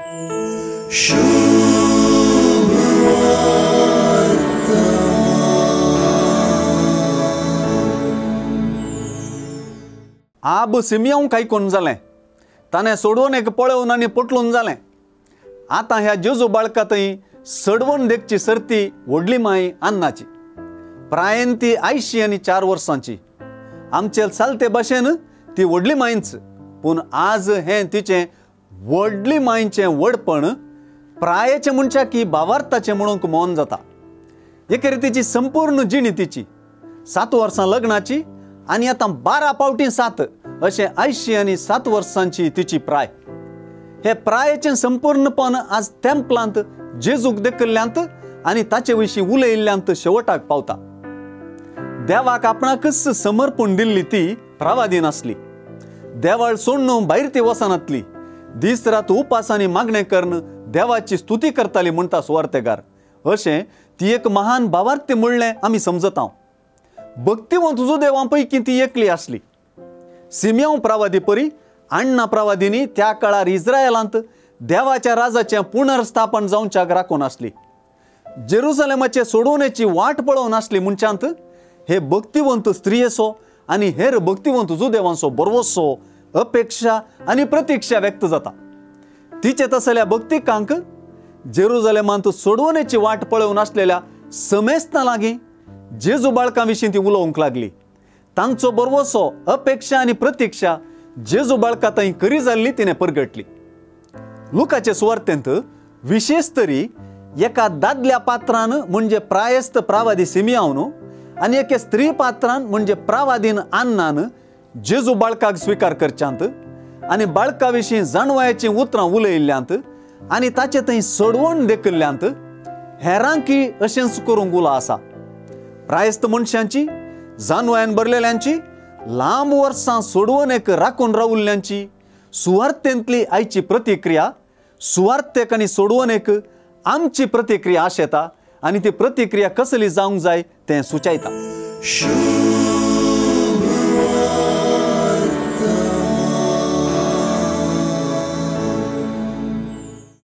आब सिमियोन काही कोण जालें ताणें सोडवून एक पळोवन आनी पटलून जालें. आतां ह्या जेजू बाळकातय सडवून देखची सर्ती व्हडली माय अन्नाची. प्रायेन ती 80 आनी 4 वर्सांची. आमचे चालते भाशेन ती व्हडली मायच, पूण आज हें तिचें व्हडली मायचें व्हडपण प्रायेच्या मनशाक की भावार्थाचें म्हणूंक मोन जाता. एके रितीची संपूर्ण जिणी तिची 7 वर्सां लग्नाची आनी आतां 12 पावटी 7 अशें 80 आनी 7 वर्सांची तिची प्राय. हे प्रायेचें संपूर्णपण आज तेंपलांत जेजूक देखल्ल्यांत आनी ताचे विशीं उलयिल्ल्यांत शेवटाक पावता. देवाक आपणाकच समर्पण दिल्ली ती प्रवादीन आसली. देवाळ सोडून भायर ती वसनातली. दीस रात उपास आनी मागणें करून देवाची स्तुती करताली म्हणटा सुवार्थेकार. अशें ती एक महान भावार्थी म्हणलें आमी समजता. भक्तिवंत देवां पैकी ती एकली आसली. सिमियोन प्रवादी परी अण्णा प्रवादिनी त्या काळार इस्रायलांत देवाच्या राजाचें पुनर्स्थापन जावच्याक राखून आसली. जेरुसलेमाचे सोडवणेची वाट पळोवन आसली मनशांत हे भक्तिवंत स्त्रियेचो आनी हेर भक्तिवंत जुदेवांचो बरवोसो अपेक्षा आनी प्रतीक्षा व्यक्त जाता. तिचे तसल्या भक्तिकांक जेरुसलेमांत सोडवणेची वाट पळोवन आसलेल्या समेस्तां लागीं जेजू बाळकां विशीं ती उलोवंक लागली. तांचो बरवोसो अपेक्षा आनी प्रतीक्षा जेजू बाळकांतय खरी जाल्ली तिणें परगटली. लुकाचे सुवार्थेंत विशेष तरी एका दादल्या पात्रान म्हणजे प्रायस्त प्रवादी सिमियोन आनी एके स्त्री पात्रान म्हणजे प्रवादीन अन्नान जेजू बाळकाक स्विकार करच्यांत आनी बाळका विशीं जाणवायाचीं उतरां उलयिल्ल्यांत आनी ताचे थंय सडवण देखल्ल्यांत हेरांकी अशेंच करूंक उलो आसा. प्रायस्त मनशांची, जाणवायान भरलेल्यांची, लांब वर्सां सोडवणेक राखून रावुल्ल्यांची सुवार्थेंतली आयची प्रतिक्रिया सुवार्थेक आनी सोडवणेक आमची प्रतिक्रिया आशेता आनी ती प्रतिक्रिया कसली जावंक जाय तें सुचयता.